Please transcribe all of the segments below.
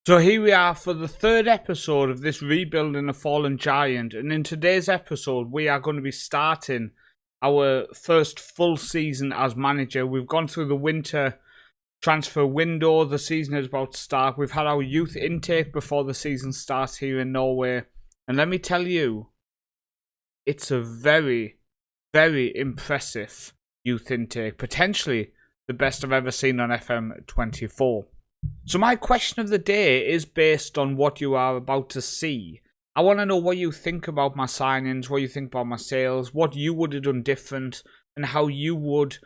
So here we are for the third episode of this Rebuilding a Fallen Giant, and in today's episode we are going to be starting our first full season as manager. We've gone through the winter transfer window, the season is about to start. We've had our youth intake before the season starts here in Norway, and let me tell you, it's a very, very impressive youth intake, potentially the best I've ever seen on FM24. So my question of the day is based on what you are about to see. I want to know what you think about my signings, what you think about my sales, what you would have done different, and how you would,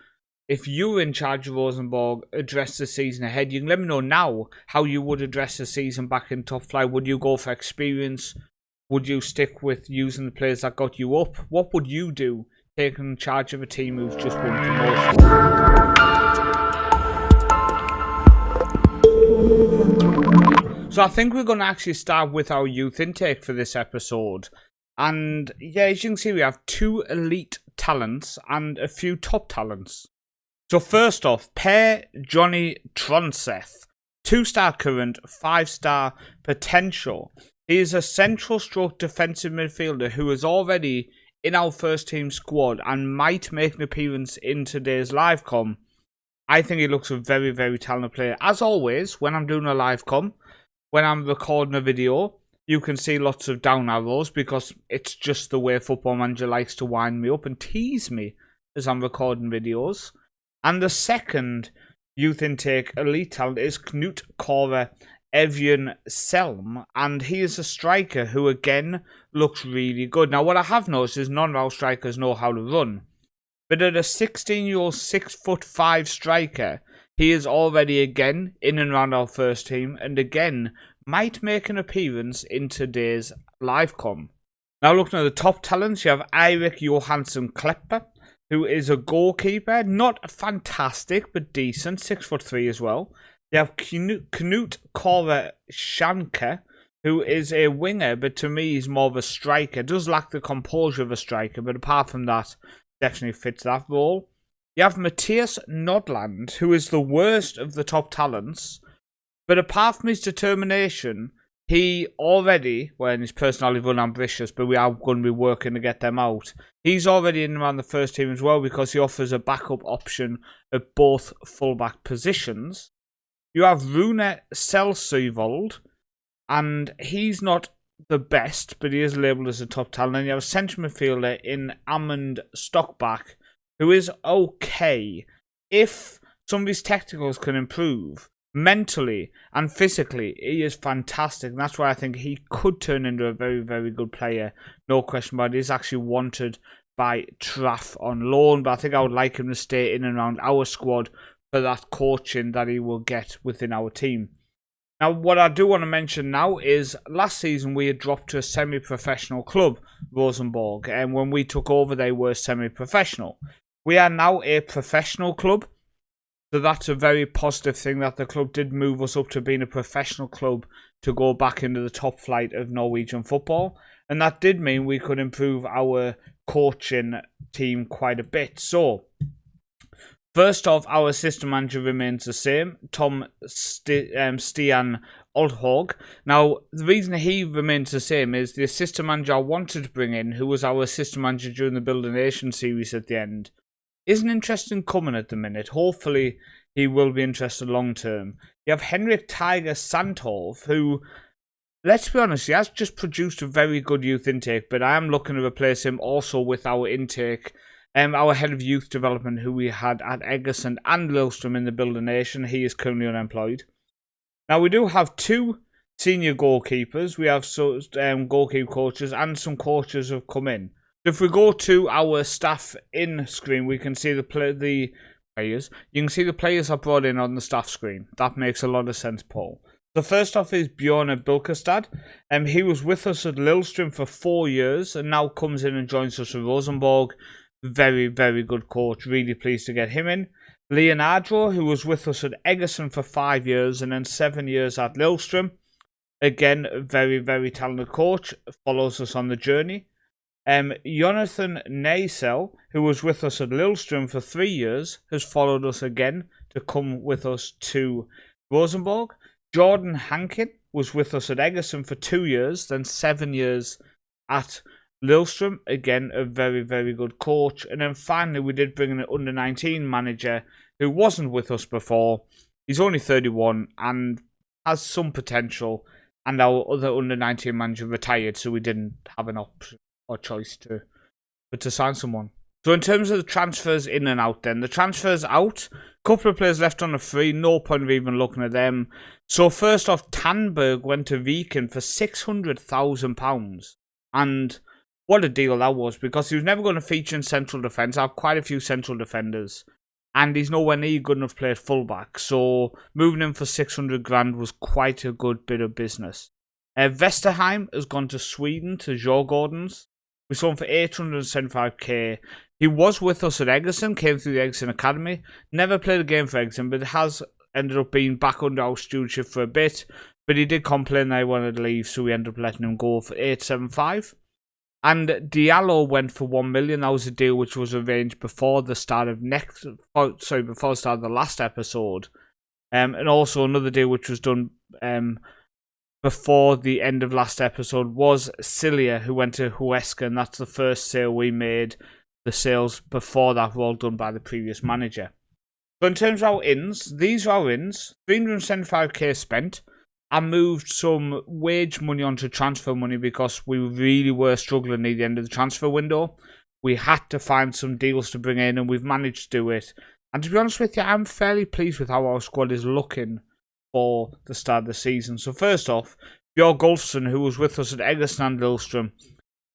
if you were in charge of Rosenborg, address the season ahead. You can let me know now how you would address the season back in top flight. Would you go for experience? Would you stick with using the players that got you up? What would you do taking charge of a team who's just won promotion? So I think we're going to actually start with our youth intake for this episode. And yeah, as you can see, we have 2 elite talents and a few top talents. So first off, Per Johnny Tronseth. 2-star current, 5-star potential. He is a central stroke defensive midfielder who is already in our first team squad and might make an appearance in today's live com. I think he looks a very, very talented player. As always, when I'm doing a live com, when I'm recording a video, you can see lots of down arrows because it's just the way Football Manager likes to wind me up and tease me as I'm recording videos. And the second youth intake elite talent is Knut Kåre Evjen Selm, and he is a striker who again looks really good. Now what I have noticed is none of our strikers know how to run. But at a 16-year-old 6'5" striker, he is already again in and around our first team and again might make an appearance in today's live com. Now looking at the top talents, you have Eirik Johansen Kleppe, who is a goalkeeper, not fantastic but decent, 6'3" as well. You have Knut Kåre Schanke, who is a winger, but to me he's more of a striker. Does lack the composure of a striker, but apart from that, definitely fits that role. You have Matthias Nodland, who is the worst of the top talents, but apart from his determination, he already, well, in his personality, is unambitious, but we are going to be working to get them out. He's already in and around the first team as well because he offers a backup option at both fullback positions. You have Rune Selsyvold, and he's not the best, but he is labelled as a top talent. And you have a central midfielder in Amund Stockback, who is okay. If some of his technicals can improve, mentally and physically, he is fantastic. And that's why I think he could turn into a very, very good player. No question about it. He's actually wanted by Traff on loan, but I think I would like him to stay in and around our squad for that coaching that he will get within our team. Now, what I do want to mention now is last season we had dropped to a semi-professional club, Rosenborg, and when we took over they were semi-professional. We are now a professional club, so that's a very positive thing that the club did move us up to being a professional club to go back into the top flight of Norwegian football, and that did mean we could improve our coaching team quite a bit. So, first off, our assistant manager remains the same, Tom Stian Oldhog. Now, the reason he remains the same is the assistant manager I wanted to bring in, who was our assistant manager during the Build a Nation series at the end, isn't interested in coming at the minute. Hopefully, he will be interested long term. You have Henrik Tiger Sandhov, who, let's be honest, he has just produced a very good youth intake, but I am looking to replace him also with our intake. Our head of youth development, who we had at Eggerson and Lillström in the Build a Nation, he is currently unemployed. Now, we do have 2 senior goalkeepers. We have goalkeeper coaches and some coaches have come in. If we go to our staff in screen, we can see the players. You can see the players are brought in on the staff screen. That makes a lot of sense, Paul. So first off is Bjorn Bilkestad. He was with us at Lillström for 4 years and now comes in and joins us at Rosenborg. Very, very good coach. Really pleased to get him in. Leonardo, who was with us at Eggerson for 5 years and then 7 years at Lillström. Again, very, very talented coach. Follows us on the journey. Jonathan Naysel, who was with us at Lillström for 3 years, has followed us again to come with us to Rosenborg. Jordan Hankin, was with us at Egerton for 2 years, then 7 years at Lillestrøm. Again, a very, very good coach. And then finally, we did bring in an under-19 manager who wasn't with us before. He's only 31 and has some potential. And our other under-19 manager retired, so we didn't have an option or choice to sign someone. So in terms of the transfers in and out then, the transfers out, a couple of players left on a free, no point of even looking at them. So first off, Tandberg went to Viken for £600,000. And what a deal that was, because he was never going to feature in central defence. I have quite a few central defenders. And he's nowhere near good enough to play at fullback. So moving him for 600 grand was quite a good bit of business. Vesterheim has gone to Sweden, to Djurgårdens. We saw him for 875k. He was with us at Egerton, came through the Egerton Academy. Never played a game for Egerton, but has ended up being back under our stewardship for a bit. But he did complain that he wanted to leave, so we ended up letting him go for 875. And Diallo went for 1 million. That was a deal which was arranged before the start of before the start of the last episode. And also another deal which was done before the end of last episode was Cilia, who went to Huesca, and that's the first sale we made. The sales before that were all done by the previous manager. So in terms of our ins, these are our ins. 375k spent. I moved some wage money onto transfer money because we really were struggling near the end of the transfer window. We had to find some deals to bring in, and we've managed to do it. And to be honest with you, I'm fairly pleased with how our squad is looking for the start of the season. So first off, Björn Gulfsson, who was with us at Egerton and Lillestrøm,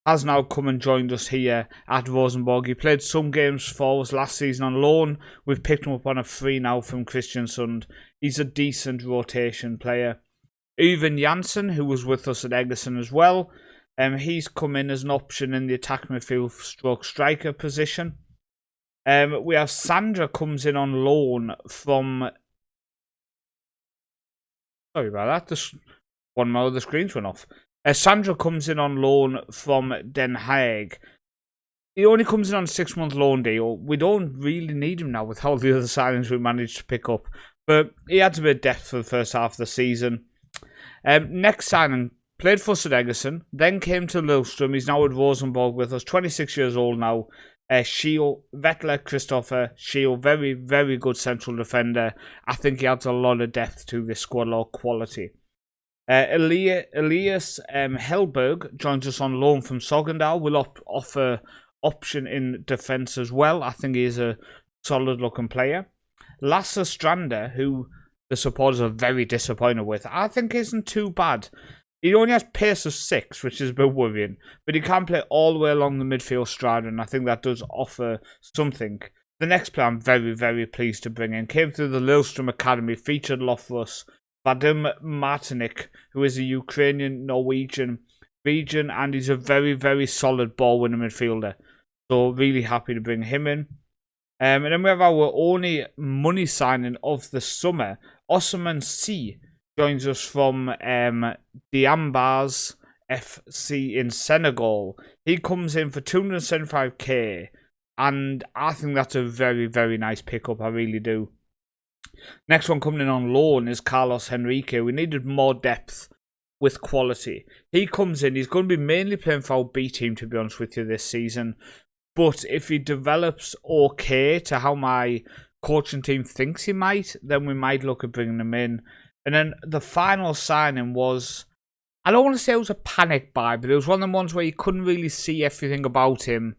has now come and joined us here at Rosenborg. He played some games for us last season on loan. We've picked him up on a free now from Kristiansund. He's a decent rotation player. Ivan Janssen, who was with us at Egerton as well, he's come in as an option in the attack midfield stroke striker position. We have Sandra comes in on loan from... Sorry about that, one more of the screens went off. Sandra comes in on loan from Den Haag. He only comes in on a 6-month loan deal. We don't really need him now with all the other signings we managed to pick up. But he adds a bit of depth for the first half of the season. Next signing, played for us at Egerton, then came to Lillestrøm. He's now at Rosenborg with us, 26 years old now. Schiel, Vettler Christopher Schiel, very, very good central defender. I think he adds a lot of depth to this squad, a lot of quality. Elias Hellberg joins us on loan from Sogndal. Will offer option in defence as well. I think he's a solid looking player. Lasse Strander, who the supporters are very disappointed with, I think isn't too bad. He only has pace of 6, which is a bit worrying, but he can play all the way along the midfield stride, and I think that does offer something. The next player I'm very, very pleased to bring in came through the Lillestrøm Academy, featured a lot for us. Vadim Martinik, who is a Ukrainian, Norwegian region, and he's a very, very solid ball-winning midfielder. So really happy to bring him in. And then we have our only money signing of the summer. Osman C joins us from Diambars FC in Senegal. He comes in for 275k, and I think that's a very, very nice pickup. I really do. Next one coming in on loan is Carlos Henrique. We needed more depth with quality. He comes in, he's going to be mainly playing for our B team, to be honest with you, this season. But if he develops okay to how my coaching team thinks he might, then we might look at bringing him in. And then the final signing was, I don't want to say it was a panic buy, but it was one of the ones where you couldn't really see everything about him.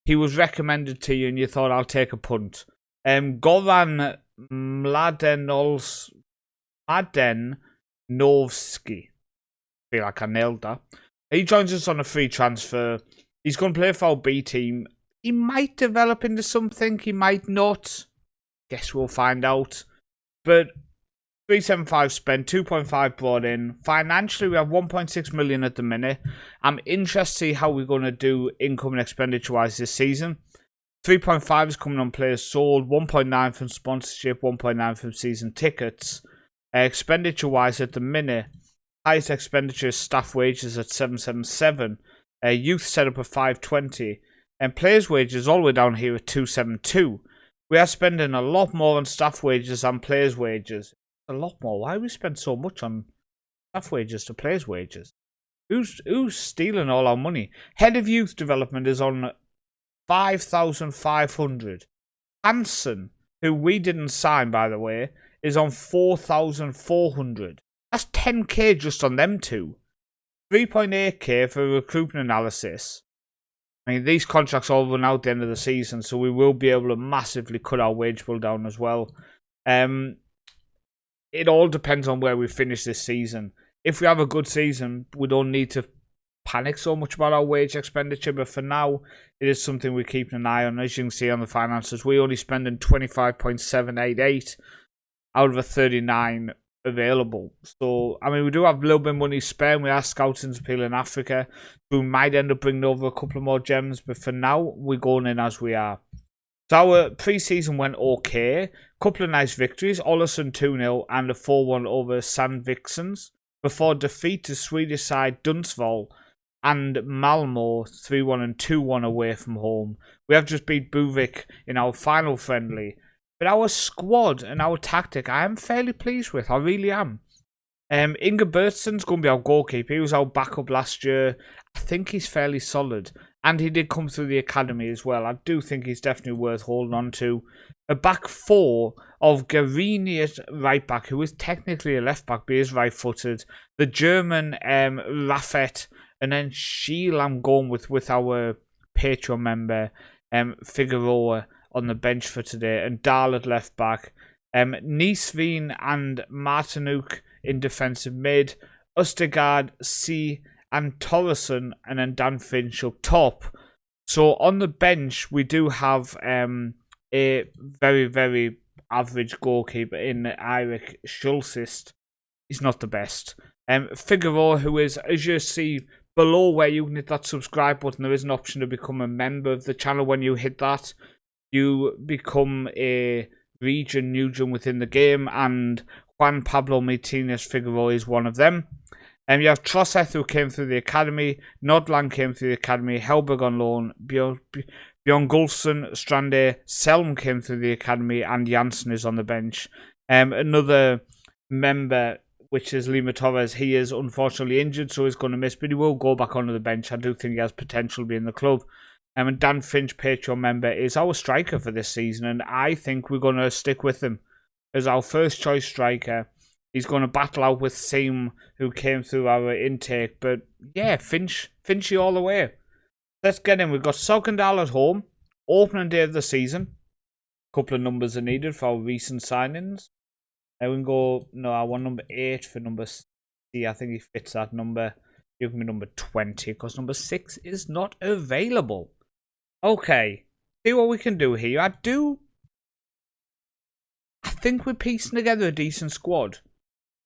He was recommended to you and you thought, I'll take a punt. Goran Mladenovski. I feel like I nailed that. He joins us on a free transfer. He's going to play for our B team. He might develop into something. He might not. Guess we'll find out. But 375 spent, 2.5 brought in. Financially, we have 1.6 million at the minute. I'm interested to see how we're going to do income and expenditure wise this season. 3.5 is coming on players sold, 1.9 from sponsorship, 1.9 from season tickets. Expenditure wise at the minute, highest expenditure is staff wages at 777. Youth setup at 520. And players' wages all the way down here at 272. We are spending a lot more on staff wages than players' wages. A lot more. Why we spend so much on staff wages to players' wages. Who's stealing all our money? Head of youth development is on 5,500. Hansen, who we didn't sign, by the way, is on 4,400. That's 10k just on them two. 3.8k for recruitment analysis. I mean, these contracts all run out at the end of the season, so we will be able to massively cut our wage bill down as well. It all depends on where we finish this season. If we have a good season, we don't need to panic so much about our wage expenditure, but for now, it is something we're keeping an eye on. As you can see on the finances, we're only spending 25.788 out of a 39 available. So, I mean, we do have a little bit of money spare, and we are scouting to people in Africa. We might end up bringing over a couple of more gems, but for now, we're going in as we are. So our pre-season went okay. Couple of nice victories. Ollesund 2-0 and a 4-1 over Sandviksens before defeat to Swedish side Dunsvoll and Malmo 3-1 and 2-1 away from home. We have just beat Buvik in our final friendly. But our squad and our tactic, I am fairly pleased with. I really am. Inge Bertsen's going to be our goalkeeper. He was our backup last year. I think he's fairly solid. And he did come through the academy as well. I do think he's definitely worth holding on to. A back four of Garini at right back, who is technically a left back, but he is right-footed. The German Raffet, and then Shiel I'm going with our Patreon member, Figueroa, on the bench for today, and Dahl at left back. Niesveen and Martinuk in defensive mid. Østegard, C, and Torresson, and then Dan Finch up top. So on the bench, we do have a very, very average goalkeeper in Eirik Schulsist. He's not the best. Figueroa, who is, as you see below where you can hit that subscribe button, there is an option to become a member of the channel. When you hit that, you become a region within the game, and Juan Pablo Martinez Figueroa is one of them. You have Trosseth, who came through the academy. Nodland came through the academy. Helberg on loan. Bjorn Gulfson, Strande, Selm came through the academy, and Janssen is on the bench. Another member, which is Lima Torres, he is unfortunately injured, so he's going to miss, but he will go back onto the bench. I do think he has potential to be in the club. And Dan Finch, Patreon member, is our striker for this season, and I think we're going to stick with him as our first choice striker. He's going to battle out with Seam, who came through our intake, but yeah, Finchy all the way. Let's get in. We've got Sogndal at home, opening day of the season. A couple of numbers are needed for our recent signings. We can go, no, I want number 8 for number C. I think he fits that number. Give me number 20, because number 6 is not available. Okay, see what we can do here. I think we're piecing together a decent squad.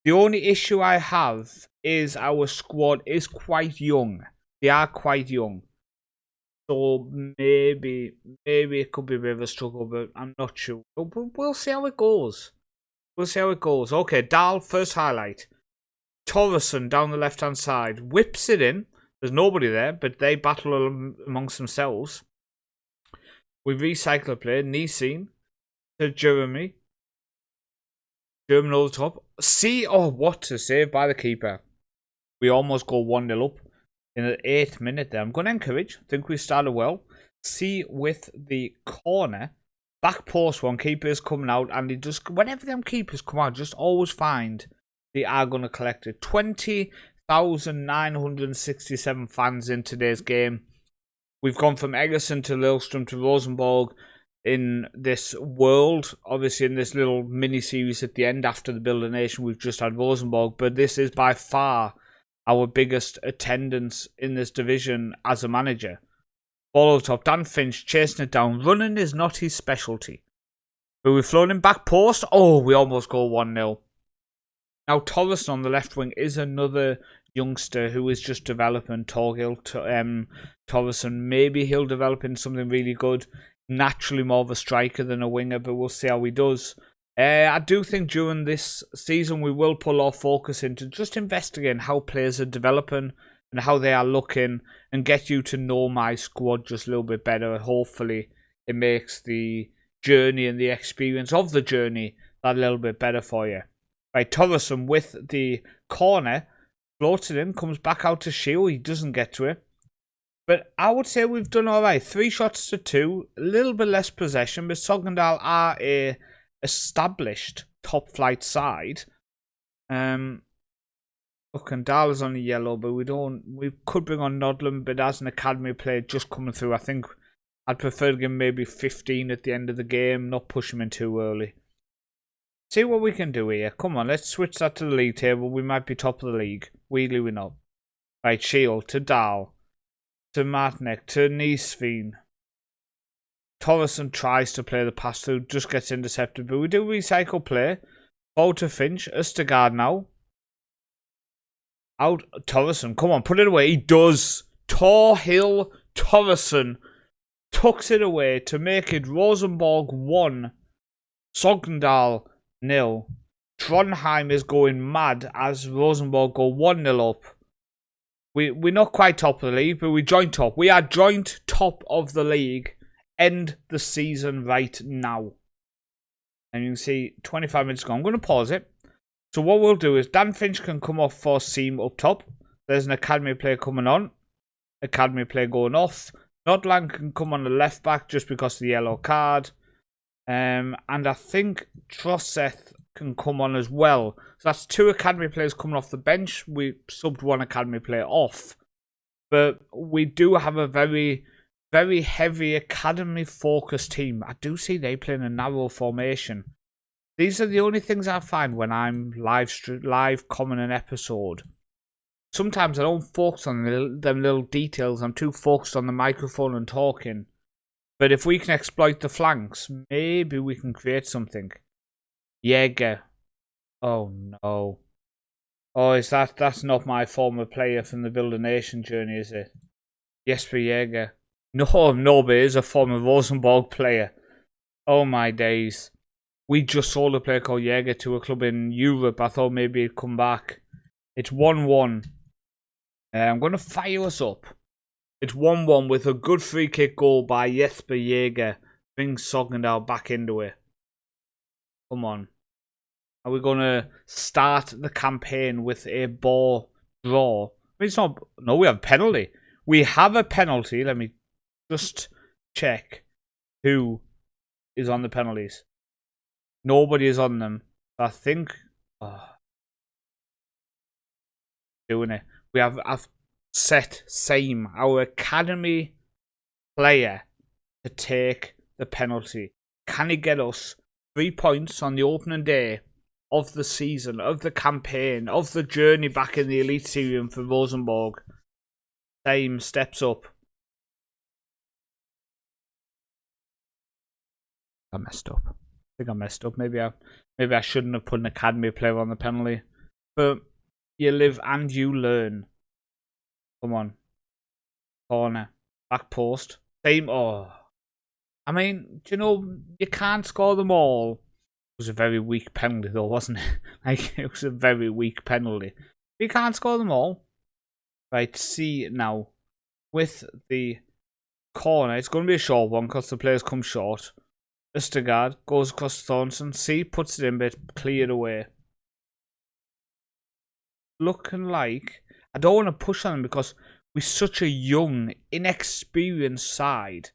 The only issue I have is our squad is quite young. They are quite young. So maybe it could be a bit of a struggle, but I'm not sure. But we'll see how it goes. Okay, Dahl, first highlight. Torresson down the left-hand side. Whips it in. There's nobody there, but they battle amongst themselves. We recycle a player. Niseen to Jeremy. German over the top. See, oh, what a save by the keeper. We almost go 1-0 up in the 8th minute there. I'm going to encourage. I think we started well. See with the corner. Back post one. Keeper is coming out, and he just, whenever them keepers come out, just always find they are going to collect it. 20,967 fans in today's game. We've gone from Eggerson to Lillström to Rosenborg in this world. Obviously, in this little mini-series at the end after the Build a Nation, we've just had Rosenborg. But this is by far our biggest attendance in this division as a manager. Ball over top. Dan Finch chasing it down. Running is not his specialty. But we've flown him back post. Oh, we almost go 1-0. Now, Torresson on the left wing is another youngster who is just developing. Torgill, Torresson, maybe he'll develop into something really good. Naturally more of a striker than a winger, but we'll see how he does. I do think during this season we will pull our focus into just investigating how players are developing and how they are looking, and get you to know my squad just a little bit better. Hopefully it makes the journey and the experience of the journey that little bit better for you. Right, Torresson with the corner. floats it in, comes back out to Shield. He doesn't get to it. But I would say we've done alright. 3 shots to 2. A little bit less possession. But Sogndal are a established top flight side. Look, Kandala's on the yellow, but we could bring on Northman, but as an academy player just coming through, I think I'd prefer to give him maybe 15 at the end of the game, not push him in too early. See what we can do here. Come on, let's switch that to the league table. We might be top of the league. Wheatley, we know. Right, Shield to Dahl, to Matnek, to Neesveen. Torreson tries to play the pass through, just gets intercepted, but we do recycle play. Forward to Finch, Østegard now. Out, Torreson, come on, put it away. He does. Torhill Torreson tucks it away to make it Rosenborg 1, Sogndal 0. Trondheim is going mad as Rosenborg go 1-0 up. We're not quite top of the league, but we joint top. We are joint top of the league. End the season right now. And you can see 25 minutes ago. I'm going to pause it. So what we'll do is Dan Finch can come off for seam up top. There's an academy player coming on. Academy player going off. Nodland can come on the left back just because of the yellow card. And I think Trosseth can come on as well. So that's 2 academy players coming off the bench. We subbed 1 academy player off. But we do have a very, very heavy academy focused team. I do see they play in a narrow formation. These are the only things I find when I'm live commenting an episode. Sometimes I don't focus on them little details. I'm too focused on the microphone and talking. But if we can exploit the flanks, maybe we can create something. Jaeger. Oh no. Oh, that's not my former player from the Build a Nation journey, is it? Jesper Jaeger. No, but it is a former Rosenborg player. Oh my days. We just sold a player called Jaeger to a club in Europe. I thought maybe he'd come back. It's 1-1. I'm going to fire us up. It's 1-1 with a good free kick goal by Jesper Jaeger. Brings Sogndal back into it. Come on. Are we going to start the campaign with a ball draw? I mean, it's not... No, we have a penalty. We have a penalty. Let me just check who is on the penalties. Nobody is on them. I think... doing it. We have set Same, our academy player, to take the penalty. Can he get us 3 points on the opening day of the season, of the campaign, of the journey back in the Elite Series for Rosenborg? Same steps up. I messed up. I think I messed up. Maybe I shouldn't have put an academy player on the penalty. But you live and you learn. Come on. Corner. Back post. Same. Oh. I mean, do you know, you can't score them all. It was a very weak penalty though, wasn't it? Like, it was a very weak penalty. You can't score them all. Right, see now. With the corner, it's going to be a short one because the players come short. Østegard goes across Thornton. See, puts it in, but cleared away. Looking like... I don't want to push on them because we're such a young, inexperienced side.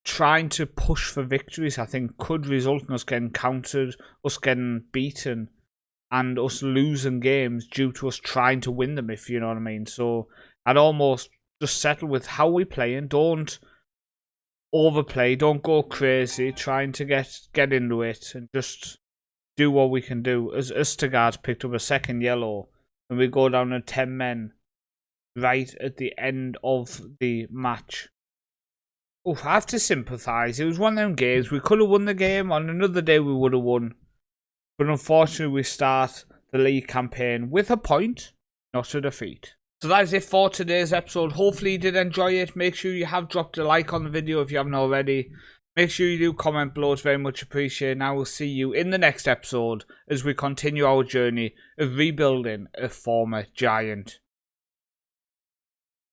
Trying to push for victories, I think, could result in us getting countered, us getting beaten, and us losing games due to us trying to win them, if you know what I mean. So I'd almost just settle with how we're playing. Don't overplay, don't go crazy, trying to get into it and just do what we can do. As Østegard's picked up a second yellow, and we go down to 10 men right at the end of the match. Oh, I have to sympathise. It was one of them games. We could have won the game. On another day, we would have won. But unfortunately, we start the league campaign with a point, not a defeat. So that is it for today's episode. Hopefully you did enjoy it. Make sure you have dropped a like on the video if you haven't already. Make sure you do comment below. It's very much appreciated. And I will see you in the next episode as we continue our journey of rebuilding a former giant.